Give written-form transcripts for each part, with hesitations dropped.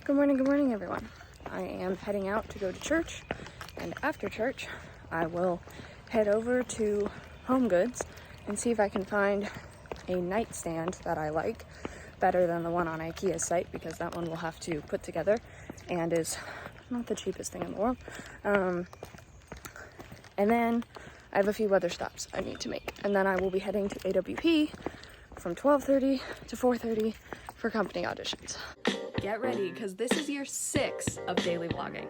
Good morning, everyone. I am heading out to go to church, and after church, I will head over to Home Goods and see if I can find a nightstand that I like better than the one on IKEA's site, because that one we'll have to put together and is not the cheapest thing in the world. And then I have a few other stops I need to make, and then I will be heading to AWP from 12:30 to 4:30 for company auditions. Get ready, because this is year 6 of daily vlogging.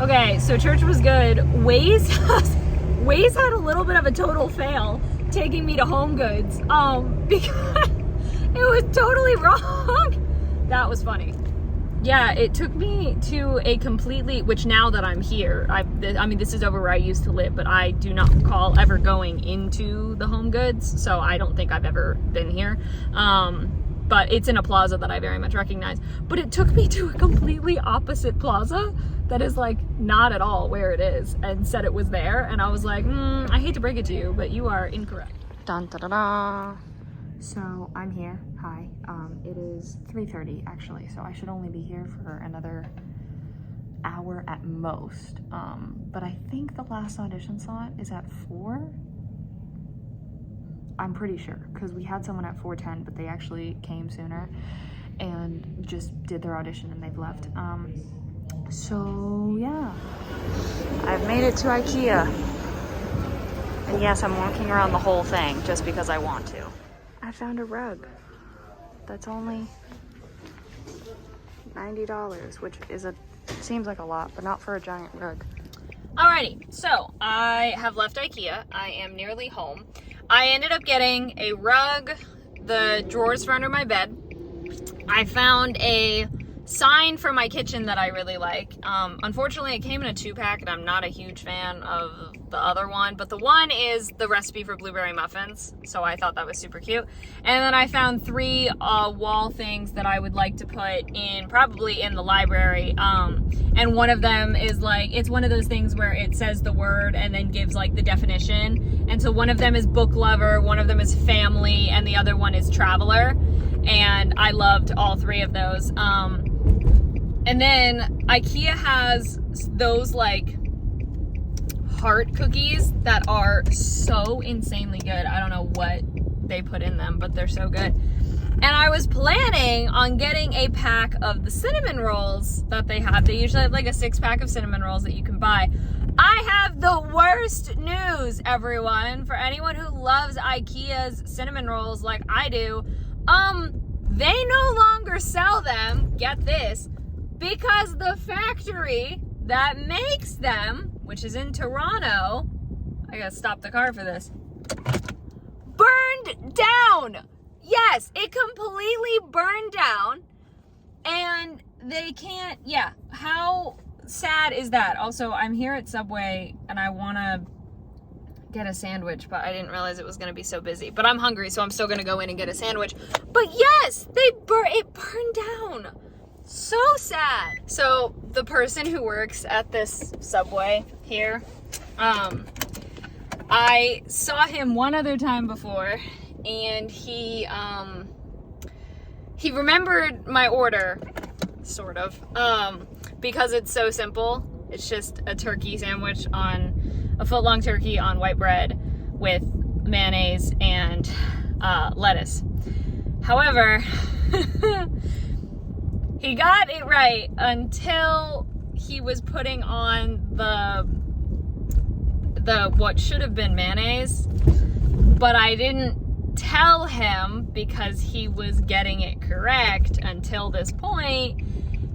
Okay, so church was good. Waze had a little bit of a total fail taking me to Home Goods because it was totally wrong. That was funny. Yeah, it took me to a completely, which now that I'm here, I mean, this is over where I used to live, but I do not recall ever going into the Home Goods, so I don't think I've ever been here. But it's in a plaza that I very much recognize. But it took me to a completely opposite plaza that is like not at all where it is, and said it was there, and I was like, I hate to break it to you, but you are incorrect. Dun da da da. So I'm here. Hi. It is 3:30 actually, so I should only be here for another hour at most. But I think the last audition slot is at 4. I'm pretty sure, because we had someone at 4:10, but they actually came sooner and just did their audition and they've left. So yeah, I've made it to IKEA. And yes, I'm walking around the whole thing just because I want to. I found a rug that's only $90, which is seems like a lot, but not for a giant rug. Alrighty, so I have left IKEA. I am nearly home. I ended up getting a rug, the drawers for under my bed. I found a sign for my kitchen that I really like. Unfortunately, it came in a 2-pack, and I'm not a huge fan of the other one, but the one is the recipe for blueberry muffins, so I thought that was super cute. And then I found 3 wall things that I would like to put in, probably in the library. And one of them is like, it's one of those things where it says the word and then gives like the definition. And so one of them is book lover, one of them is family, and the other one is traveler. And I loved all 3 of those. And then IKEA has those like heart cookies that are so insanely good. I don't know what they put in them, but they're so good. And I was planning on getting a pack of the cinnamon rolls that they have. They usually have like a 6-pack of cinnamon rolls that you can buy. I have the worst news, everyone. For anyone who loves IKEA's cinnamon rolls like I do, they no longer sell them, get this, because the factory that makes them, which is in Toronto, I gotta stop the car for this, burned down. Yes, it completely burned down, and they can't, yeah, how sad is that? Also, I'm here at Subway, and I wanna get a sandwich, but I didn't realize it was gonna be so busy. But I'm hungry, so I'm still gonna go in and get a sandwich. But yes, it burned down. So sad. So the person who works at this Subway here, I saw him one other time before, and he remembered my order, sort of, because it's so simple. It's just a turkey sandwich on a foot-long turkey on white bread with mayonnaise and lettuce. However, he got it right until he was putting on the what should have been mayonnaise, but I didn't tell him because he was getting it correct until this point.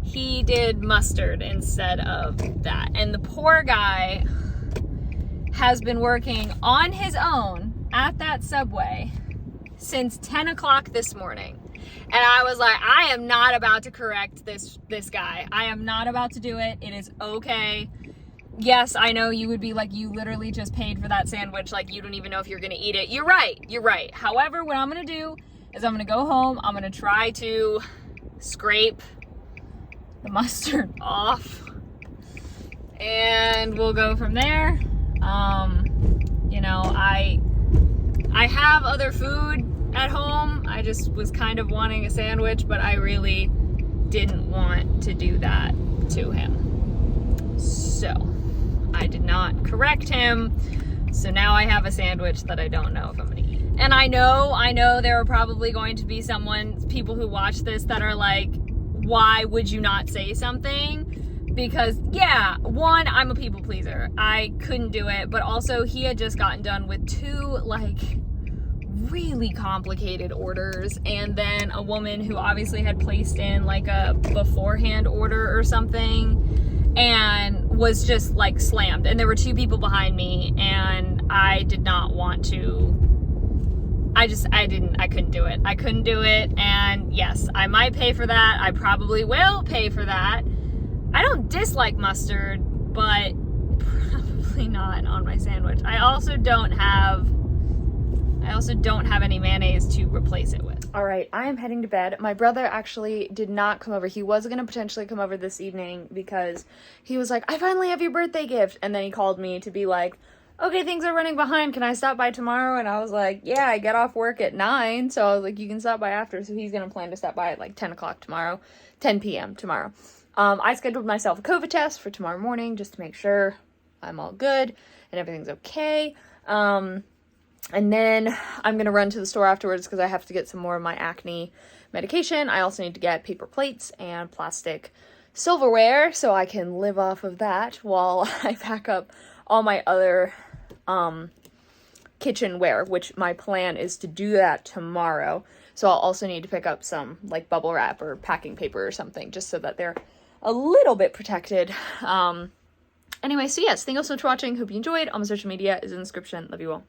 He did mustard instead of that. And the poor guy has been working on his own at that Subway since 10 o'clock this morning. And I was like, I am not about to correct this guy. I am not about to do it. It is okay. Yes, I know you would be like, you literally just paid for that sandwich. Like, you don't even know if you're going to eat it. You're right. You're right. However, what I'm going to do is I'm going to go home. I'm going to try to scrape the mustard off, and we'll go from there. You know, I have other food at home. I just was kind of wanting a sandwich, but I really didn't want to do that to him. So I did not correct him. So now I have a sandwich that I don't know if I'm gonna eat. And I know there are probably going to be people who watch this that are like, why would you not say something? Because yeah, one, I'm a people pleaser. I couldn't do it, but also he had just gotten done with 2 like really complicated orders, and then a woman who obviously had placed in like a beforehand order or something and was just like slammed, and there were 2 people behind me, and I did not want to. I couldn't do it. I couldn't do it. And yes, I might pay for that. I probably will pay for that. I don't dislike mustard, but probably not on my sandwich. I also don't have any mayonnaise to replace it with. All right, I am heading to bed. My brother actually did not come over. He was going to potentially come over this evening because he was like, I finally have your birthday gift. And then he called me to be like, okay, things are running behind. Can I stop by tomorrow? And I was like, yeah, I get off work at 9. So I was like, you can stop by after. So he's going to plan to stop by at like 10 o'clock tomorrow, 10 p.m. tomorrow. I scheduled myself a COVID test for tomorrow morning just to make sure I'm all good and everything's okay. And then I'm going to run to the store afterwards because I have to get some more of my acne medication. I also need to get paper plates and plastic silverware so I can live off of that while I pack up all my other kitchenware, which my plan is to do that tomorrow. So I'll also need to pick up some like bubble wrap or packing paper or something just so that they're a little bit protected. Anyway, so yes, thank you so much for watching. Hope you enjoyed. All my social media is in the description. Love you all.